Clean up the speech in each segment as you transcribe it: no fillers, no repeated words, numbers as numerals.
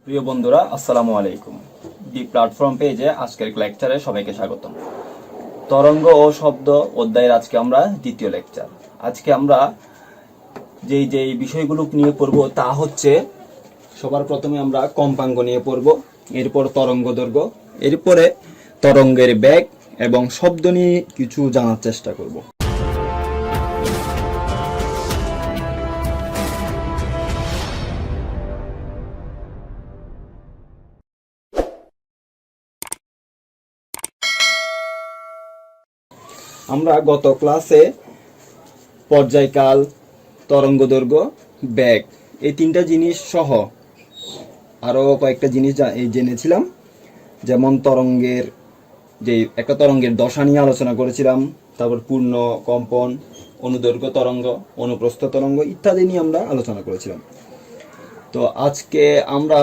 প্রিয় বন্ধুরা, আসসালামু আলাইকুম। দি প্ল্যাটফর্ম পেজে আজকের লেকচারে সবাইকে স্বাগতম। তরঙ্গ ও শব্দ অধ্যায়ের আজকে আমরা দ্বিতীয় লেকচার। আজকে আমরা যেই বিষয়গুলো নিয়ে পড়ব তা হচ্ছে, সবার প্রথমে আমরা কম্পাঙ্ক নিয়ে পড়ব, এরপর তরঙ্গ দৈর্ঘ্য, এরপরে তরঙ্গের বেগ এবং শব্দ নিয়ে কিছু জানার চেষ্টা করব। আমরা গত ক্লাসে পর্যায়কাল, তরঙ্গ দৈর্ঘ্য, বেগ এই তিনটা জিনিস সহ আরও কয়েকটা জিনিস জেনেছিলাম। যেমন তরঙ্গের একটা তরঙ্গের দশা নিয়ে আলোচনা করেছিলাম, তারপর পূর্ণ কম্পন, অনুদৈর্ঘ্য তরঙ্গ, অনুপ্রস্থ তরঙ্গ ইত্যাদি নিয়ে আমরা আলোচনা করেছিলাম। তো আজকে আমরা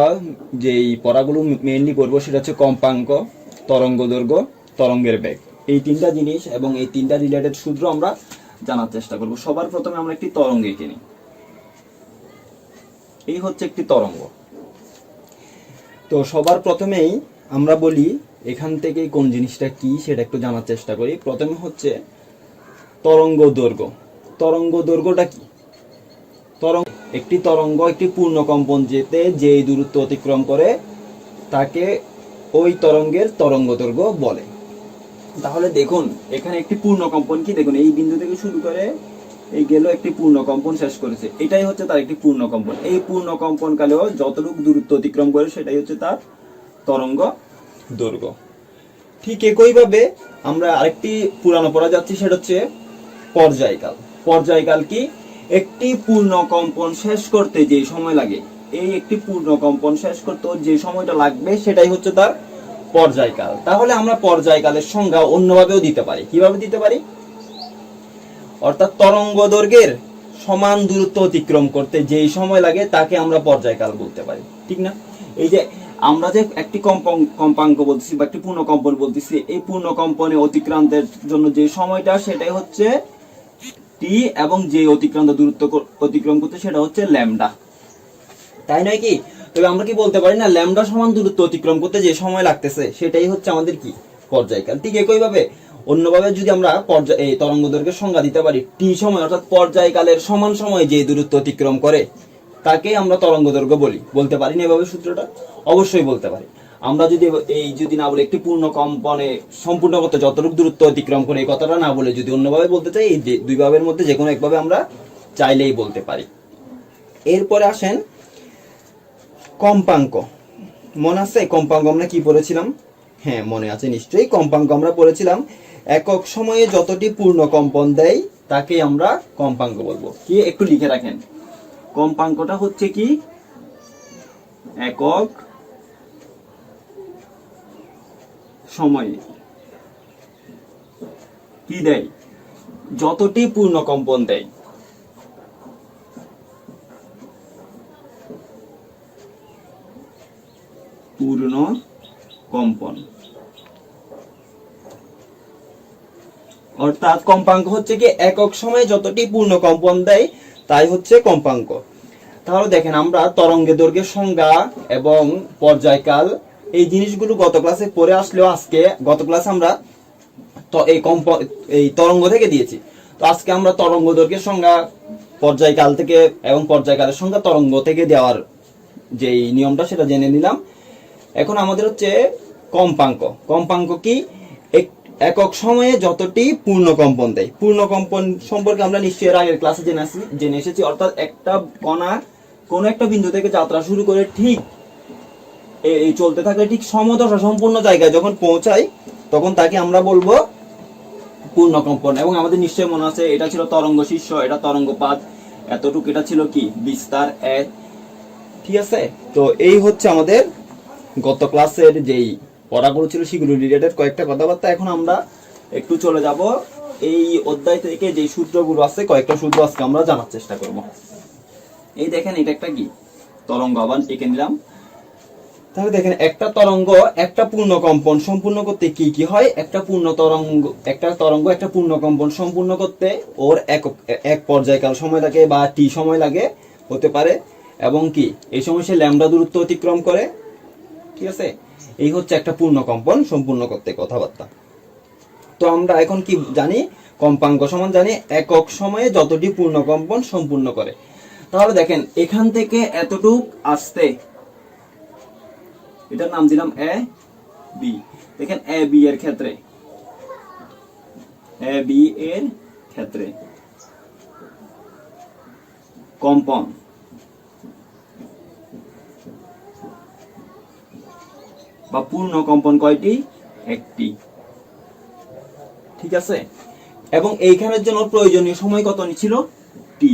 যেই পড়াগুলো মেইনলি করবো সেটা হচ্ছে কম্পাঙ্ক, তরঙ্গ দৈর্ঘ্য, তরঙ্গের বেগ, এই তিনটা জিনিস এবং এই তিনটা রিলেটেড সূত্র আমরা জানার চেষ্টা করব। সবার প্রথমে আমরা একটি তরঙ্গ এঁকে নিই। এই হচ্ছে একটি তরঙ্গ। তো সবার প্রথমেই আমরা বলি এখান থেকে কোন জিনিসটা কি সেটা একটু জানার চেষ্টা করি। প্রথমে হচ্ছে তরঙ্গ দৈর্ঘ্য। তরঙ্গ দৈর্ঘ্যটা কি? একটি তরঙ্গ একটি পূর্ণ কম্পন যেতে যেই দূরত্ব অতিক্রম করে তাকে ওই তরঙ্গের তরঙ্গ দৈর্ঘ্য বলে। তাহলে দেখুন এখানে একটি পূর্ণ কম্পন কি, দেখুন এই বিন্দু থেকে শুরু করে এই গেল একটি পূর্ণ কম্পন শেষ করেছে, এটাই হচ্ছে তার একটি পূর্ণ কম্পন। এই পূর্ণ কম্পন কালেও যতটুকু দূরত্ব অতিক্রম করে সেটাই হচ্ছে তার তরঙ্গ দৈর্ঘ্য। ঠিক একইভাবে আমরা আরেকটি পুরানো পড়া যাচ্ছি, সেটা হচ্ছে পর্যায়কাল। পর্যায়কাল কি? একটি পূর্ণ কম্পন শেষ করতে যে সময় লাগে, এই একটি পূর্ণ কম্পন শেষ করতে যে সময়টা লাগবে সেটাই হচ্ছে তার পর্যায়কাল। তাহলে আমরা পর্যায়কালের সংজ্ঞা অন্যভাবেও দিতে পারি। কিভাবে দিতে পারি? অর্থাৎ তরঙ্গ দৈর্ঘ্যের সমান দূরত্ব অতিক্রম করতে যেই সময় লাগে তাকে আমরা পর্যায়কাল বলতে পারি, ঠিক না? এই যে আমরা যে একটি কম্পাঙ্ক বলতেছি বা একটি পূর্ণ কম্পন বলতেছি, এই পূর্ণ কম্পনে অতিক্রান্তের জন্য যে সময়টা সেটাই হচ্ছে টি, এবং যে অতিক্রান্ত দূরত্ব অতিক্রম করতে সেটা হচ্ছে ল্যামডা, তাই নয় কি? তবে আমরা কি বলতে পারি না, ল্যামডা সমান দূরত্ব অতিক্রম করতে যে সময় লাগতেছে সেটাই হচ্ছে আমাদের কি পর্যায়কাল। ঠিক একইভাবে অন্যভাবে যদি আমরা এই তরঙ্গ দৈর্ঘ্যের সংজ্ঞা দিতে পারি, টি সময় অর্থাৎ পর্যায়কালের সমান সময় যে দূরত্ব অতিক্রম করে তাকে আমরা তরঙ্গ দৈর্ঘ্য বলতে পারি না এভাবে সূত্রটা? অবশ্যই বলতে পারি। আমরা যদি না বলে একটি পূর্ণ কম্পনে সম্পূর্ণ করতে যতটুকু দূরত্ব অতিক্রম করে এই কথাটা না বলে যদি অন্যভাবে বলতে চাই, এই দুই ভাবের মধ্যে যে কোনো একভাবে আমরা চাইলেই বলতে পারি। এরপরে আসেন কম্পাঙ্ক। মনে আছে কম্পাঙ্ক আমরা কি পড়েছিলাম? হ্যাঁ, মনে আছে নিশ্চয়ই। কম্পাঙ্ক আমরা পড়েছিলাম একক সময়ে যতটি পূর্ণ কম্পন দেয় তাকে আমরা কম্পাঙ্ক বলবো। কি একটু লিখে রাখেন, কম্পাঙ্কটা হচ্ছে কি একক সময়ে কি দেয়, যতটি পূর্ণ কম্পন দেয়। পূর্ণ কম্পন অর্থাৎ কম্পাঙ্ক হচ্ছে কি একক সময়ে যতটি পূর্ণ কম্পন দেয় তাই হচ্ছে কম্পাঙ্ক। তাহলে দেখেন আমরা তরঙ্গের দৈর্ঘ্যের সংজ্ঞা এবং পর্যায়কাল এই জিনিসগুলো গত ক্লাসে পড়ে আসলেও আজকে গত ক্লাসে আমরা তো এই তরঙ্গ থেকে দিয়েছি। তো আজকে আমরা তরঙ্গ দৈর্ঘ্যের সংজ্ঞা পর্যায়কাল থেকে এবং পর্যায়কালের সংজ্ঞা তরঙ্গ থেকে দেওয়ার যেই নিয়মটা সেটা জেনে নিলাম। এখন আমাদের হচ্ছে কম্পাঙ্ক। কম্পাঙ্ক কি? একক সময়ে যতটি পূর্ণ কম্পন দেয়। পূর্ণ কম্পন সম্পর্কে আমরা নিশ্চয়ই আগের ক্লাসে জেনে এসেছি। অর্থাৎ একটা কণা কোন একটা বিন্দু থেকে যাত্রা শুরু করে ঠিক এই চলতে থাকলে ঠিক সমদশা সম্পূর্ণ জায়গায় যখন পৌঁছায় তখন তাকে আমরা বলবো পূর্ণ কম্পন। এবং আমাদের নিশ্চয়ই মনে আছে এটা ছিল তরঙ্গ শীর্ষ, এটা তরঙ্গ পাত, এতটুকু এটা ছিল কি বিস্তার এক, ঠিক আছে? তো এই হচ্ছে আমাদের গত ক্লাসের যেই পড়াগুলো ছিল সেগুলো রিলেটেড কয়েকটা কথাবার্তা। এখন আমরা একটু চলে যাব এই অধ্যায় থেকে যে সূত্রগুলো আছে, কয়েকটা সূত্র আজকে আমরা জানার চেষ্টা করব। এই দেখেন এটা একটা কি তরঙ্গ, আবার এঁকে নিলাম। তাহলে দেখেন একটা তরঙ্গ একটা পূর্ণ কম্পন সম্পূর্ণ করতে কি কি হয়? একটা তরঙ্গ একটা পূর্ণ কম্পন সম্পূর্ণ করতে ওর এক পর্যায়কাল সময় লাগে বা টি সময় লাগে, হতে পারে এবং কি এই সময় সে ল্যামডা দূরত্ব অতিক্রম করে। ঠিক আছে, এই হচ্ছে একটা পূর্ণ কম্পন সম্পূর্ণ করতে কথাবার্তা। তো আমরা এখন কি জানি, কম্পাঙ্ক সমান জানি একক সময়ে যতটি পূর্ণ কম্পন সম্পূর্ণ করে। তাহলে দেখেন এখান থেকে এতটুক আসতে, এটার নাম দিলাম এ বি। দেখেন এ বি এর ক্ষেত্রে, এ বি এর ক্ষেত্রে কম্পন বা পূর্ণ কম্পন কয়টি? একটি। ঠিক আছে, এবং এইখানের জন্য প্রয়োজনীয় সময় কত ছিল? টি,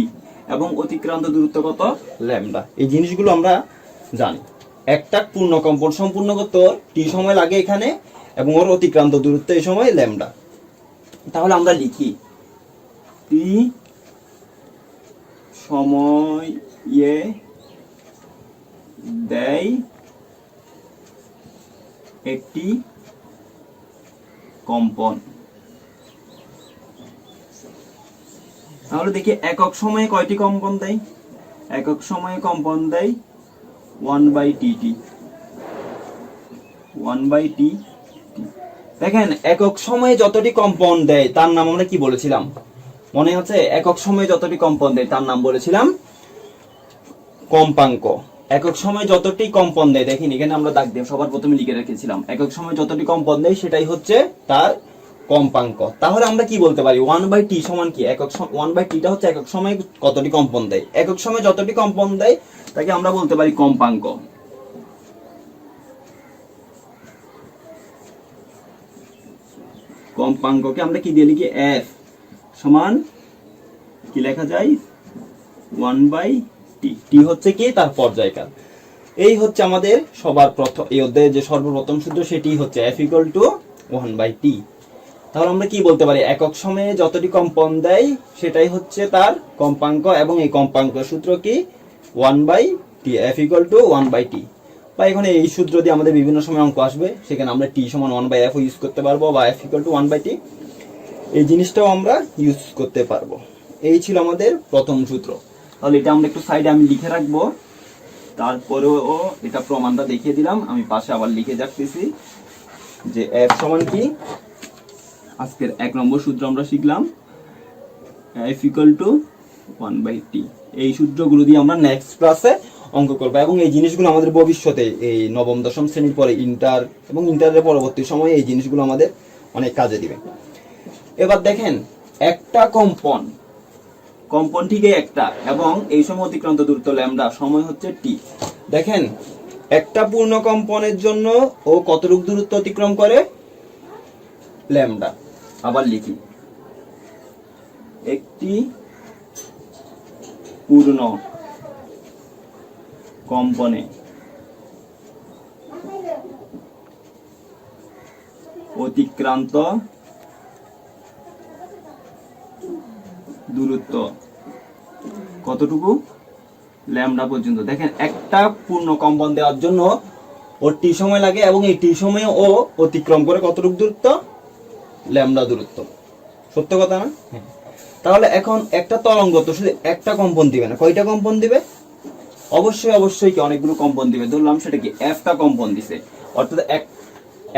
এবং অতিক্রান্ত দূরত্ব কত? ল্যামডা। এই জিনিসগুলো আমরা জানি। একটা পূর্ণ কম্পন সম্পূর্ণ করতে টি সময় লাগে এখানে, এবং ওর অতিক্রান্ত দূরত্ব এই সময় ল্যামডা। তাহলে আমরা লিখি টি সময়ে দেয় একটি কম্পন। তাহলে দেখি একক সময়ে কয়টি কম্পন দেয়? একক সময়ে কম্পন দেয় 1/tt, 1/t। দেখেন একক সময়ে যতটি কম্পন দেয় তার নাম আমরা কি বলেছিলাম মনে আছে? একক সময়ে যতটি কম্পন দেয় তার নাম বলেছিলাম কম্পাঙ্ক। একক সময়ে যতটি কম্পন দেয়, দেখেন এখানে আমরা দাগ দিয়ে সবার প্রথমে লিখে রেখেছিলাম, একক সময়ে যতটি কম্পন দেয় সেটাই হচ্ছে তার কম্পাঙ্ক। তাহলে আমরা কি বলতে পারি 1/t সমান কি? একক 1/t টা হচ্ছে একক সময়ে কতটি কম্পন দেয়। একক সময়ে যতটি কম্পন দেয় তাকে আমরা বলতে পারি কম্পাঙ্ক। কম্পাঙ্ককে আমরা কি দিয়ে লিখি? f সমান কি লেখা যায়? 1/t। টি হচ্ছে কি? তার পর্যায়কাল। এই হচ্ছে আমাদের সবার প্রথম এই অধ্যায়ে যে সর্বপ্রথম সূত্র, সেটি হচ্ছে f = 1/t। তাহলে আমরা কি বলতে পারি? একক সময়ে যতটি কম্পন দেয় সেটাই হচ্ছে তার কম্পাঙ্ক, এবং এই কম্পাঙ্ক সূত্র কি? 1/t, f = 1/t। বা এখানে এই সূত্র দিয়ে আমাদের বিভিন্ন সময় অঙ্ক আসবে, সেখানে আমরা t সমান 1/f ইউজ করতে পারবো, বা f = 1/t এই জিনিসটাও আমরা ইউজ করতে পারবো। এই ছিল আমাদের প্রথম সূত্র। তাহলে এটা আমরা একটু সাইডে আমি লিখে রাখবো, তারপরেও এটা প্রমাণটা দেখিয়ে দিলাম। আমি পাশে আবার লিখে রাখতেছি যে f সমান কি? আজকের 1 নম্বর সূত্র আমরা শিখলাম f = 1/t। এই সূত্রগুলো দিয়ে আমরা নেক্সট ক্লাসে অঙ্ক করব, এবং এই জিনিসগুলো আমাদের ভবিষ্যতে এই নবম দশম শ্রেণীর পরে ইন্টার এবং ইন্টারের পরবর্তী সময়ে এই জিনিসগুলো আমাদের অনেক কাজে দিবে। এবার দেখেন একটা কম্পন ঠিকই একটা, এবং এই সময় অতিক্রান্ত দূরত্ব ল্যামডা, সময় হচ্ছে টি। দেখেন একটা পূর্ণ কম্পনের জন্য ও কতটুকু দূরত্ব অতিক্রম করে? ল্যামডা। আবার লিখি, একটি পূর্ণ কম্পনে অতিক্রান্ত দূরত্ব কতটুকু? ল্যামডা পর্যন্ত। দেখেন একটা পূর্ণ কম্পন দেওয়ার জন্য ওর টি সময় লাগে, এবং এই টি সময়ে ও অতিক্রম করে কতটুকু দূরত্ব? ল্যামডা দূরত্ব। সত্য কথা না? তাহলে এখন একটা তরঙ্গ তো শুধু একটা কম্পন দিবে না, কয়টা কম্পন দিবে? অবশ্যই কি অনেকগুলো কম্পন দিবে। ধরলাম সেটা কি f টা কম্পন দিছে, অর্থাৎ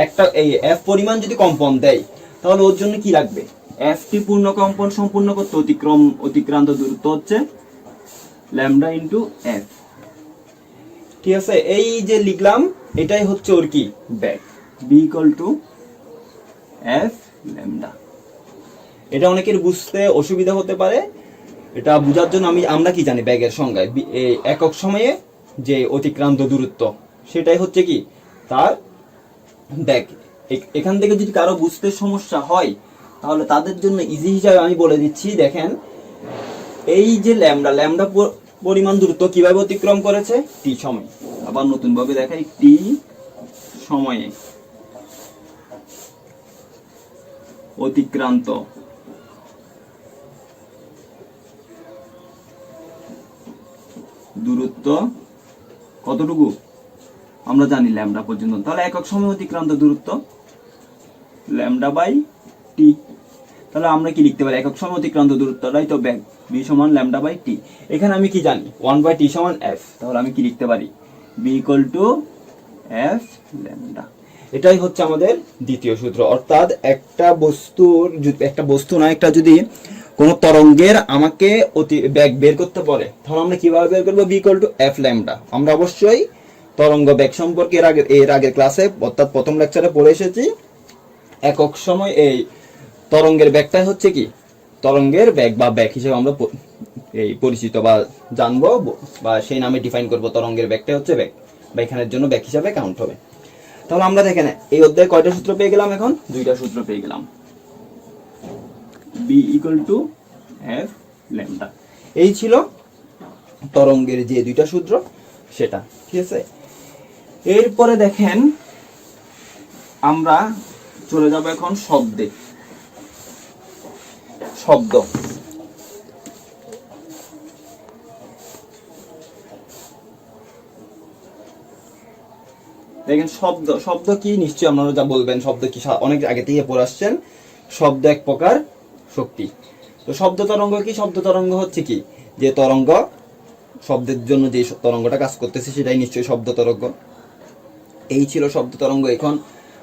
একটা এই f পরিমাণ যদি কম্পন দেয় তাহলে ওর জন্য কি লাগবে? f টি পূর্ণ কম্পন সম্পূর্ণ করতে অতিক্রান্ত দূরত্ব হচ্ছে ল্যামডা ইনটু f। ঠিক আছে, এই যে লিখলাম এটাই হচ্ছে ওর কি? ব্যাক। b = f lambda. এটা অনেকের বুঝতে অসুবিধা হতে পারে। এটা বোঝার জন্য আমরা কি জানি ব্যাগের সংজ্ঞায় একক সময়ে যে অতিক্রান্ত দূরত্ব সেটাই হচ্ছে কি? তার ব্যাগ। এখান থেকে যদি কারো বুঝতে সমস্যা হয় তাহলে তাদের জন্য ইজি হিসাবে আমি বলে দিচ্ছি। দেখেন এই যে ল্যামডা পরিমাণ দূরত্ব কিভাবে অতিক্রম করেছে? টি সময়ে। আবার নতুন ভাবে দেখাই, টি সময়ে অতিক্রান্ত দূরত্ব কতটুকু? আমরা জানি ল্যামডা পর্যন্ত। তাহলে একক সময় অতিক্রান্ত দূরত্ব ল্যামডা বাই টি। তাহলে আমরা কি লিখতে পারি, একক সময় অতিক্রান্ত দূরত্বটাই তো বেগ, b সমান ল্যামডা বাই টি। এখানে আমি কি জানি 1/t সমান f, তাহলে আমি কি লিখতে পারি b equal to f lambda. এটাই হচ্ছে আমাদের দ্বিতীয় সূত্র। অর্থাৎ একটা বস্তু না, একটা যদি কোন তরঙ্গের আমাকে বেগ বের করতে পারে, তাহলে আমরা কিভাবে বের করবো, b equal to f lambda. আমরা অবশ্যই তরঙ্গ বেগ সম্পর্কে এর আগের ক্লাসে অর্থাৎ প্রথম লেকচারে পড়ে এসেছি। একক সময় এই তরঙ্গের বেগটাই হচ্ছে কি, তরঙ্গের বেগ বা বেগ হিসেবে আমরা এই পরিচিত বা জানবো, বা সেই নামে ডিফাইন করব। তরঙ্গের বেগটাই হচ্ছে বেগ, বা এখানের জন্য বেগ হিসাবে কাউন্ট হবে। তাহলে আমরা দেখেন এই অধ্যায়ে কয়টা সূত্র পেয়ে গেলাম, এখন দুইটা সূত্র পেয়ে গেলাম, b equal to f lambda. এই ছিল তরঙ্গের যে দুইটা সূত্র সেটা, ঠিক আছে। এরপরে দেখেন আমরা চলে যাব এখন শব্দে। শব্দ, দেখেন শব্দ কি, নিশ্চয়ই আপনারা যা বলবেন শব্দ কি, অনেক আগে থেকে পড়ে আসছেন। শব্দ এক প্রকার শক্তি। তো শব্দ তরঙ্গ কি, শব্দ তরঙ্গ হচ্ছে কি, যে তরঙ্গ শব্দের জন্য যে তরঙ্গটা কাজ করতেছে সেটাই নিশ্চয়ই শব্দ তরঙ্গ। এই ছিল শব্দ তরঙ্গ। এখন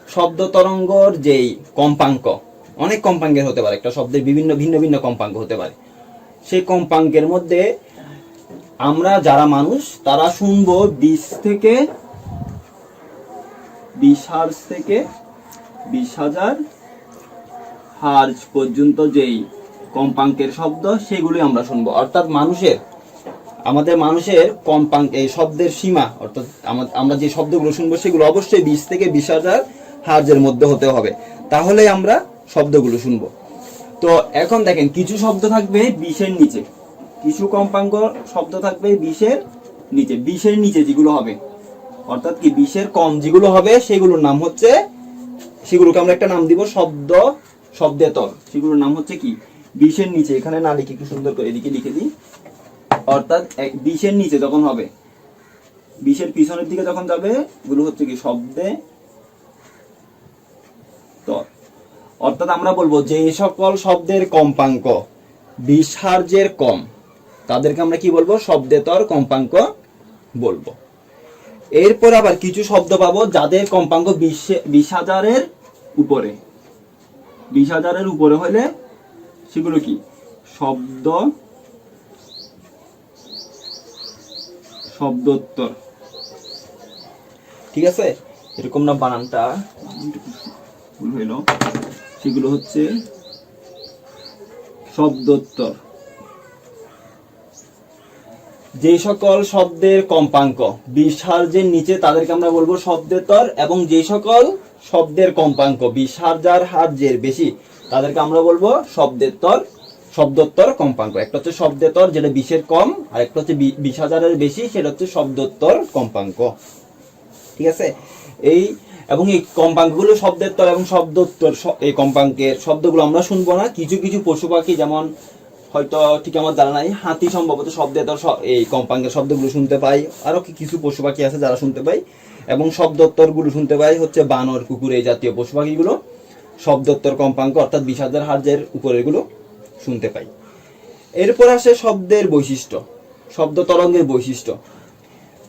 শব্দ তরঙ্গর যেই কম্পাঙ্ক, অনেক কম্পাঙ্কের হতে পারে, একটা শব্দের ভিন্ন ভিন্ন কম্পাঙ্ক হতে পারে। সেই কম্পাঙ্কের মধ্যে আমরা যারা মানুষ তারা শুনবো 20 থেকে 20 হার্জ থেকে 20,000 হার্জ পর্যন্ত যেই কম্পাঙ্কের শব্দ সেগুলি আমরা শুনবো। অর্থাৎ আমাদের মানুষের কম্পাঙ্ক, এই শব্দের সীমা, অর্থাৎ আমরা যে শব্দগুলো শুনবো সেগুলো অবশ্যই 20 থেকে 20,000 হার্জের মধ্যে হতে হবে, তাহলে আমরা শব্দগুলো শুনবো। তো এখন দেখেন কিছু শব্দ থাকবে 20-এর নিচে, কিছু কম্পাঙ্ক শব্দ থাকবে 20-এর নিচে। 20-এর নিচে যেগুলো হবে, অর্থাৎ কি 20-এর কম যেগুলো হবে সেগুলোর নাম হচ্ছে, সেগুলোকে আমরা একটা নাম দিব শব্দেতর। সেগুলোর নাম হচ্ছে কি 20-এর নিচে। এখানে না লিখে একটু সুন্দর করে এদিকে লিখে দিই। অর্থাৎ 20-এর নিচে যখন হবে, 20-এর পিছনের দিকে যখন যাবে, এগুলো হচ্ছে কি শব্দে তর। অর্থাৎ আমরা বলবো যে সকল শব্দের কম্পাঙ্ক 20 হার্জের কম, তাদেরকে আমরা কি বলবো, শব্দেতর কম্পাঙ্ক বলবো। এরপর আবার কিছু শব্দ পাবো যাদের কম্পাঙ্ক 20,000-এর উপরে। 20,000-এর উপরে হলে সেগুলো কি শব্দোত্তর, ঠিক আছে। এরকম না, বানানটা ভুল হইল, সেগুলো হচ্ছে শব্দোত্তর। যে সকল শব্দের কম্পাঙ্ক 20 হার্জের নিচে তাদেরকে আমরা বলবো শব্দেতর, এবং যে সকল শব্দের কম্পাঙ্ক 20,000 হার্জের বেশি তাদেরকে আমরা বলবো শব্দোত্তর কম্পাঙ্ক। একটা হচ্ছে শব্দেতর যেটা 20-এর কম, আর একটা হচ্ছে 20,000-এর বেশি, সেটা হচ্ছে শব্দোত্তর কম্পাঙ্ক, ঠিক আছে। এবং এই কম্পাঙ্কগুলো শব্দেতর এবং শব্দোত্তর, এই কম্পাঙ্কের শব্দগুলো আমরা শুনবো না। কিছু কিছু পশু পাখি, যেমন হয়তো ঠিক আমার জানা নাই, হাতি সম্ভবত শব্দেতর এই কম্পাঙ্কের শব্দগুলো শুনতে পাই, আরো কিছু পশু পাখি আছে যারা শুনতে পাই, এবং শব্দোত্তর গুলো শুনতে পাই হচ্ছে বানর, কুকুর, এই জাতীয় পশু পাখিগুলো শব্দোত্তর কম্পাঙ্ক অর্থাৎ 20,000 হার্জের উপরের গুলো শুনতে পাই। এরপর আসে শব্দের বৈশিষ্ট্য, শব্দ তরঙ্গের বৈশিষ্ট্য।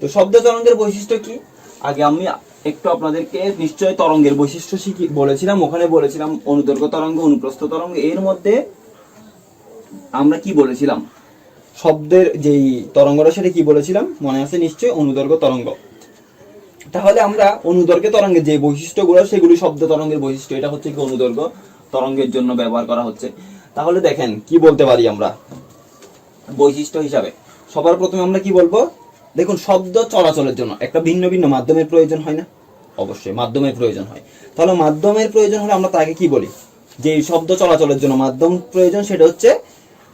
তো শব্দ তরঙ্গের বৈশিষ্ট্য কি, আগে আমি একটু আপনাদেরকে নিশ্চয় তরঙ্গের বৈশিষ্ট্য বলেছিলাম। ওখানে বলেছিলাম অনুদৈর্ঘ্য তরঙ্গ, অনুপ্রস্থ তরঙ্গ। এর মধ্যে আমরা কি বলেছিলাম, শব্দের যেই তরঙ্গটা সেটা কি বলেছিলাম মনে আছে নিশ্চয়, অনুদৈর্ঘ্য তরঙ্গ। তাহলে আমরা অনুদৈর্ঘ্য তরঙ্গের যে বৈশিষ্ট্যগুলো সেগুলি শব্দ তরঙ্গের বৈশিষ্ট্য, এটা হচ্ছে কি অনুদৈর্ঘ্য তরঙ্গের জন্য ব্যবহার করা হচ্ছে। তাহলে দেখেন কি বলতে পারি আমরা বৈশিষ্ট্য হিসাবে। সবার প্রথমে আমরা কি বলবো, দেখুন শব্দ চলাচলের জন্য একটা ভিন্ন ভিন্ন মাধ্যমের প্রয়োজন হয় না, অবশ্যই মাধ্যমের প্রয়োজন হয়। তাহলে মাধ্যমের প্রয়োজন হলে আমরা তাকে কি বলি, যে শব্দ চলাচলের জন্য মাধ্যম প্রয়োজন সেটা হচ্ছে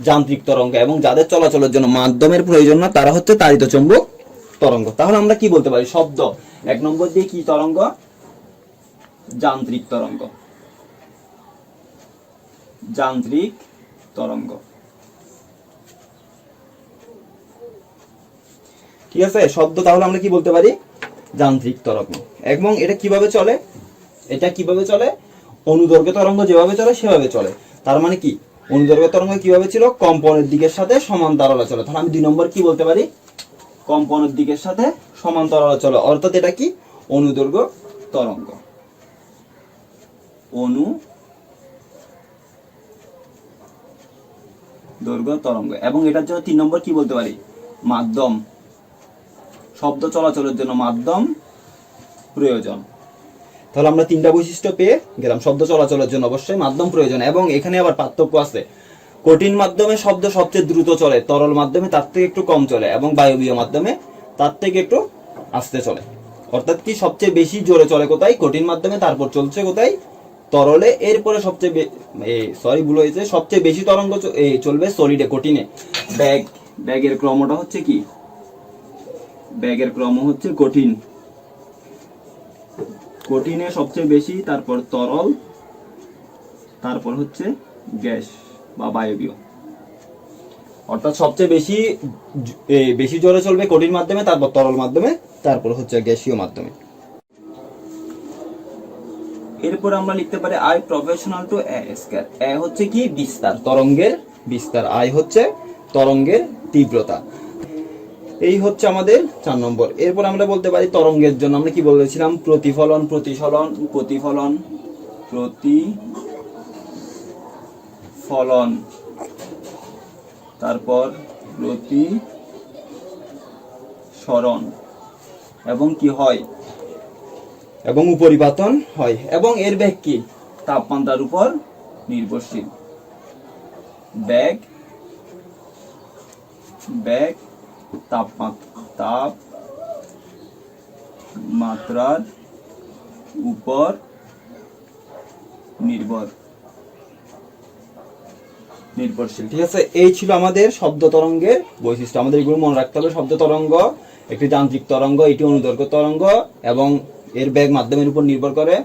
যান্ত্রিক তরঙ্গ, এবং যাদের চলাচলের জন্য মাধ্যমের প্রয়োজন না তারা হচ্ছে তাড়িত চৌম্বক তরঙ্গ। তাহলে আমরা কি বলতে পারি, শব্দ 1 নম্বর দিয়ে কি তরঙ্গ, যান্ত্রিক তরঙ্গ, যান্ত্রিক তরঙ্গ, ঠিক আছে। শব্দ তাহলে আমরা কি বলতে পারি, যান্ত্রিক তরঙ্গ। এবং এটা কিভাবে চলে, অনুদৈর্ঘ্য তরঙ্গ যেভাবে চলে সেভাবে চলে। তার মানে কি অনুদৈর্ঘ্য তরঙ্গ কিভাবে ছিল, কম্পনের দিকের সাথে সমান্তরালে চলে। তাহলে আমি 2 নম্বর কি বলতে পারি, কম্পনের দিকের সাথে সমান্তরালে চলে, অর্থাৎ এটা কি অনুদৈর্ঘ্য তরঙ্গ। দৈর্ঘ্য তরঙ্গ। এবং এটার জন্য 3 নম্বর কি বলতে পারি, মাধ্যম, শব্দ চলাচলের জন্য মাধ্যম প্রয়োজন। তাহলে আমরা 3টা বৈশিষ্ট্য পেয়ে গেলাম। শব্দ চলাচলের জন্য অবশ্যই মাধ্যম প্রয়োজন। এবং এখানে আবার পার্থক্য আছে, কঠিন মাধ্যমে শব্দ সবচেয়ে দ্রুত চলে, তরল মাধ্যমে তার থেকে একটু কম চলে, এবং বায়বীয় মাধ্যমে তার থেকে একটু আস্তে চলে। অর্থাৎ কি সবচেয়ে বেশি জোরে চলে কোথায়, কঠিন মাধ্যমে, তারপর চলছে কোথায়, তরলে, এরপরে সবচেয়ে বেশি তরঙ্গ চলবে সলিডে, কঠিনে। ব্যাগের ক্রমটা হচ্ছে কি, ব্যাগের ক্রম হচ্ছে কঠিনে সবচেয়ে বেশি, তারপর তরল, তারপর হচ্ছে গ্যাস বা বায়বীয়। অর্থাৎ সবচেয়ে বেশি জোরে চলবে কঠিন মাধ্যমে, তারপর তরল মাধ্যমে, তারপর হচ্ছে গ্যাসীয় মাধ্যমে। এরপর আমরা লিখতে পারি I proportional to A square. A হচ্ছে কি বিস্তার, তরঙ্গের বিস্তার, আই হচ্ছে তরঙ্গের তীব্রতা। এই হচ্ছে আমাদের 4 নম্বর। এরপর আমরা বলতে পারি তরঙ্গের জন্য আমরা কি বলেছিলাম, প্রতিফলন, তারপর প্রতিসরণ, এবং কি হয়, এবং উপরিপাতন হয়। এবং এর বেগ কি, তাপমাত্রার উপর নির্ভরশীল। বেগ তাপমাত্রার উপর নির্ভরশীল। ঠিক আছে, এই ছিল আমাদের শব্দ তরঙ্গের বৈশিষ্ট্য। আমাদের এগুলো মনে রাখতে হবে। শব্দ তরঙ্গ একটি যান্ত্রিক তরঙ্গ, এটি অনুদৈর্ঘ্য তরঙ্গ, এবং এর বেগ মাধ্যমের উপর নির্ভর করে,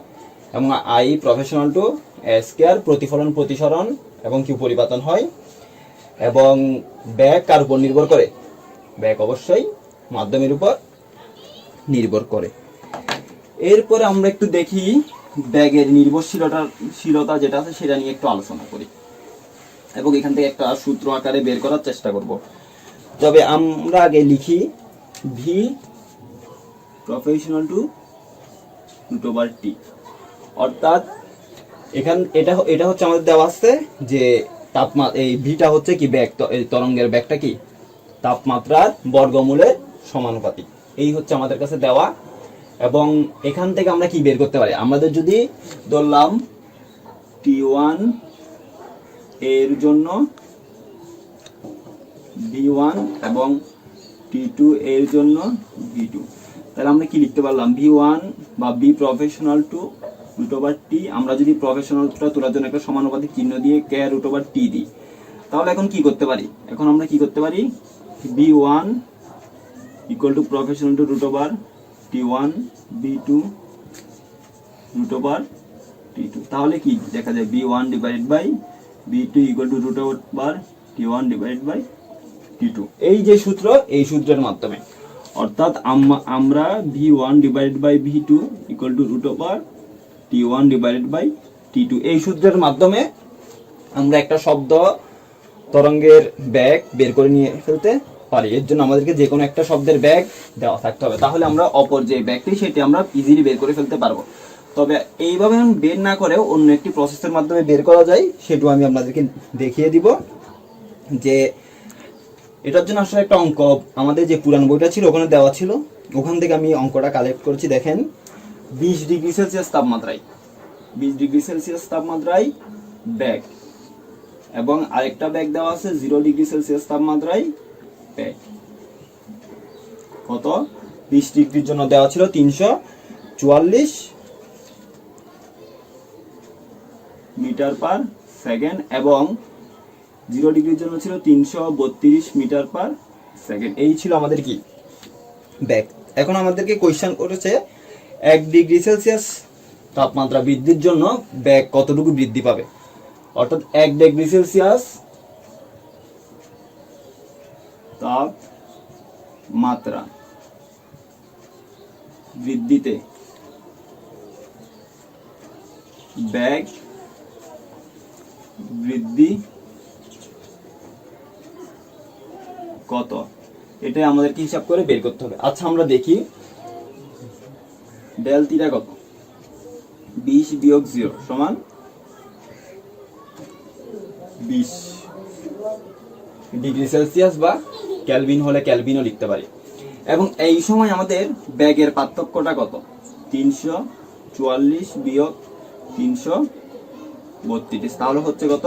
এবং I proportional to A square, প্রতিফলন, প্রতিসরণ, এবং কি পরিবর্তন হয়। এবং বেগ কার উপর নির্ভর করে, বেগ অবশ্যই মাধ্যমের উপর নির্ভর করে। এরপরে আমরা একটু দেখি বেগের নির্ভরশীলতা যেটা আছে সেটা নিয়ে একটু আলোচনা করি, এবং এখান থেকে একটা সূত্র আকারে বের করার চেষ্টা করব। তবে আমরা আগে লিখি ভি প্রফেশনাল টু √T। অর্থাৎ এটা হচ্ছে আমাদের দেওয়া আছে যে তাপমাত্রা, এই ভিটা হচ্ছে কি বেগ, তরঙ্গের বেগটা কি তাপমাত্রার বর্গমূলের সমানুপাতিক। এই হচ্ছে আমাদের কাছে দেওয়া। এবং এখান থেকে আমরা কি বের করতে পারি, আমাদের যদি ধরলাম T1 এর জন্য V1 এবং T2 এর জন্য V2, তাহলে আমরা কি লিখতে পারলাম, V1 বা B প্রফেশনাল টু √T। আমরা যদি প্রফেশনালটা তোলার জন্য একটা সমানুপাতিক চিহ্ন দিয়ে কে √T দিই, তাহলে এখন কি করতে পারি, এখন আমরা কি করতে পারি, V1 equal to professional two √T1, V2 √T2। তাহলে কি দেখা যায়, V1 divided by V2 equal to √T1 divided by T2। এই যে সূত্র, এই সূত্রের মাধ্যমে, অর্থাৎ আমরা V1 divided by V2 equal to √T1 divided by T2, এই সূত্রের মাধ্যমে আমরা একটা শব্দ তরঙ্গের বেগ বের করে নিয়ে ফেলতে পারি। এর জন্য আমাদেরকে যে কোনো একটা শব্দের বেগ দেওয়া থাকতে হবে, তাহলে আমরা অপর যে বেগটি সেটি আমরা ইজিলি বের করে ফেলতে পারবো। তবে এইভাবে বের না করেও অন্য একটি প্রসেসের মাধ্যমে বের করা যায়, সেটাও আমি আপনাদেরকে দেখিয়ে দিব। যে এটার জন্য আসলে একটা অঙ্ক আমাদের যে পুরান বইটা ছিল ওখানে দেওয়া ছিল, ওখান থেকে আমি অঙ্কটা কালেক্ট করেছি। দেখেন 20 ডিগ্রি সেলসিয়াস তাপমাত্রায় বেগ, এবং আরেকটা বেগ দেওয়া আছে 0 ডিগ্রি সেলসিয়াস তাপমাত্রায় বেগ। কত, 20 ডিগ্রির জন্য দেওয়া ছিল 344 মিটার পার সেকেন্ড, এবং 0 ডিগ্রির জন্য ছিল 332 মিটার পার সেকেন্ড। এই ছিল আমাদের কি বেগ। এখন আমাদেরকে কোয়েশ্চেন করেছে 1 ডিগ্রি সেলসিয়াস তাপমাত্রা বৃদ্ধির জন্য বেগ কতটুকু বৃদ্ধি পাবে। অর্থাৎ 1 ডিগ্রি সেলসিয়াস তাপমাত্রা বৃদ্ধিতে বেগ বৃদ্ধি কত, এটাই আমাদেরকে হিসাব করে বের করতে হবে। আচ্ছা আমরা দেখি ডেল থিটা কত, 20 বিয়োগ 0 সমান 20 ডিগ্রি সেলসিয়াস, বা কেলভিন হলে কেলভিনও লিখতে পারি। এবং এই সময় আমাদের ব্যাগের পার্থক্যটা কত, 344 বিয়োগ 332, তাহলে হচ্ছে কত,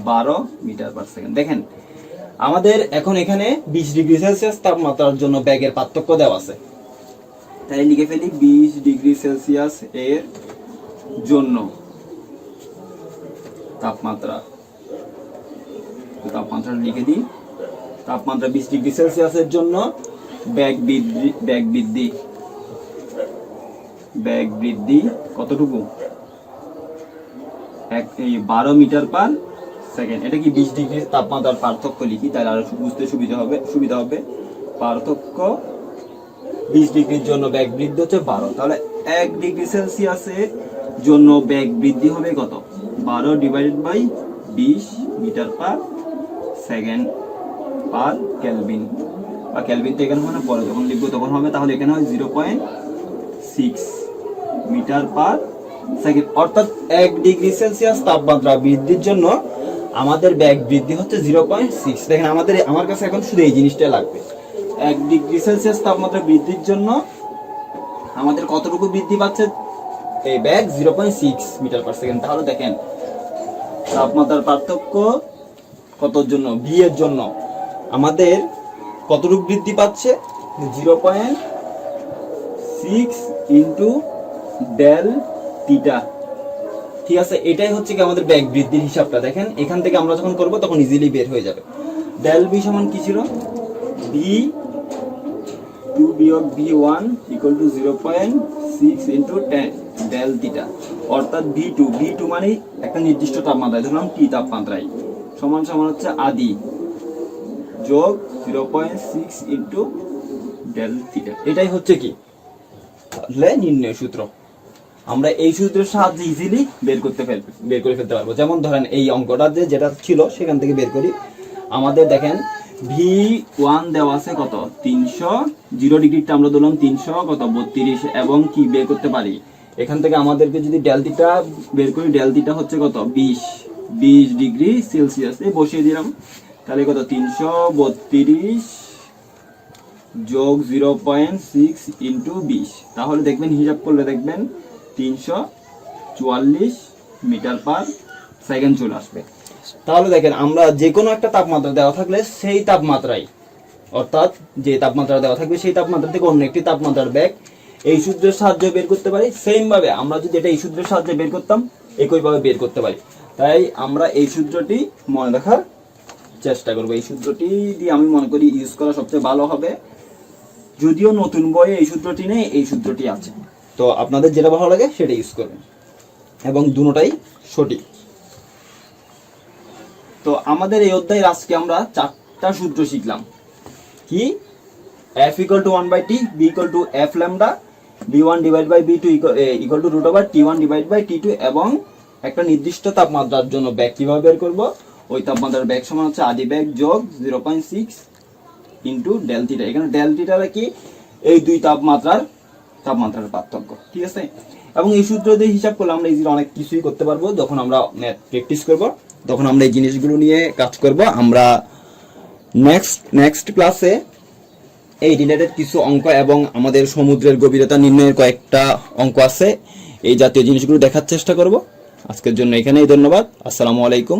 12 মিটার পার সেকেন্ড। দেখেন আমাদের এখন এখানে 20 ডিগ্রি সেলসিয়াস তাপমাত্রার জন্য ব্যাগের পার্থক্য দেওয়া আছে, তাই লিখে ফেলি 20 ডিগ্রি সেলসিয়াস এর জন্য তাপমাত্রা লিখে দিই। তাপমাত্রা 20 ডিগ্রি সেলসিয়াসের জন্য ব্যাগ বৃদ্ধি কতটুকু, 12 মিটার পার সেকেন্ড। এটা কি 20 ডিগ্রি তাপমাত্রার পার্থক্য লিখি, তাহলে আরো বুঝতে সুবিধা হবে। পার্থক্য 20 ডিগ্রির জন্য ব্যাগ বৃদ্ধি হচ্ছে 12, তাহলে 1 ডিগ্রি সেলসিয়াসের জন্য ব্যাগ বৃদ্ধি হবে কত, 12 divided by 20 metre per second per kelvin, বা কেলভিন তো এখানে হয় না, পরে যখন লিখবো তখন হবে, তাহলে এখানে হয় 0.6 মিটার পার সেকেন্ড। অর্থাৎ 1 ডিগ্রি সেলসিয়াস তাপমাত্রা বৃদ্ধির জন্য আমাদের ব্যাগ বৃদ্ধি হচ্ছে 0.6। দেখেন আমার কাছে এখন শুধু এই জিনিসটা লাগবে, 1 ডিগ্রি সেলসিয়াস তাপমাত্রা বৃদ্ধির জন্য আমাদের কতটুকু বৃদ্ধি পাচ্ছে এই ব্যাগ, 0.6 মিটার পার সেকেন্ড। তাহলে দেখেন তাপমাত্রার পার্থক্য কতর জন্য, ভি এর জন্য আমাদের কতটুকু বৃদ্ধি পাচ্ছে, 0.6 ইন্টু ডেল থিটা। ঠিক আছে, এটাই হচ্ছে কি আমাদের ব্যাগ বৃদ্ধির হিসাবটা। দেখেন এখান থেকে আমরা যখন করব তখন ইজিলি বের হয়ে যাবে। ডেল ভি সমান কি ছিল, ভি 2 বিয়োগ ভি1 equal to 0.6 into del theta, অর্থাৎ ভি2 মানে একটা নির্দিষ্ট তাপমাত্রায়, ধরলাম টি তাপমাত্রায়, সমান হচ্ছে আদি যোগ 0.6 ইন্টু ডেল থিটা। এটাই হচ্ছে কি তাহলে নির্ণয় সূত্র। আমরা এই সূত্রের সাহায্যে ইজিলি বের করে ফেলতে পারবো। যেমন ধরেন এই অঙ্কটা যেটা ছিল সেখান থেকে বের করি। আমাদের দেখেন ভি1 দেওয়া আছে কত, 300, 0 ডিগ্রিটা আমরা ধরলাম 300 কত 32, এবং কি বের করতে পারি এখান থেকে আমাদেরকে যদি ডেল থিটা বের করি, ডেল থিটা হচ্ছে কত, 20 ডিগ্রি সেলসিয়াস এ বসিয়ে দিলাম, তাহলে কত 332 যোগ 0.6 ইন্টু 20, তাহলে দেখবেন হিসাব করলে দেখবেন 344 মিটার পার সেকেন্ড চলে আসবে। তাহলে দেখেন আমরা যে কোনো একটা তাপমাত্রা দেওয়া থাকলে সেই তাপমাত্রায়, অর্থাৎ যে তাপমাত্রা দেওয়া থাকবে সেই তাপমাত্রা থেকে অন্য একটি তাপমাত্রার ব্যাগ এই সূত্রের সাহায্যে বের করতে পারি। সেম ভাবে আমরা যদি এটা এই সূত্রের সাহায্যে বের করতাম একইভাবে বের করতে পারি। তাই আমরা এই সূত্রটি মনে রাখার চেষ্টা করব। এই সূত্রটি দিয়ে আমি মনে করি ইউজ করা সবচেয়ে ভালো হবে, যদিও নতুন বইয়ে এই সূত্রটি নেই, এই সূত্রটি আছে। তো আপনাদের যেটা ভালো লাগে সেটা ইউজ করবেন, এবং দুটোটাই সঠিক। তো আমাদের এই অধ্যায়ের আজকে আমরা 4টা সূত্র শিখলাম। কি, F = 1/T, B = F lambda, B1 / B2 = √T1 / T2, এবং একটা নির্দিষ্ট তাপমাত্রার জন্য ব্যাগ কিভাবে বের করব, ওই তাপমাত্রার ব্যাগ সমান হচ্ছে আদি ব্যাগ যোগ 0.6 ইন্টু ডেল থিটা। এখানে ডেল থিটাটা কি, এই দুই তাপমাত্রার পার্থক্য। ঠিক আছে, এবং এই সূত্র দিয়ে হিসাব করলে আমরা ইজিলি অনেক কিছুই করতে পারবো। যখন আমরা ম্যাথ প্র্যাকটিস করব তখন আমরা এই জিনিসগুলো নিয়ে কাজ করব। আমরা নেক্সট ক্লাসে এই রিলেটেড কিছু অঙ্ক এবং আমাদের সমুদ্রের গভীরতা নির্ণয়ের কয়েকটা অঙ্ক আছে, এই জাতীয় জিনিসগুলো দেখার চেষ্টা করব। আজকের জন্য এখানেই, ধন্যবাদ। আসসালামু আলাইকুম।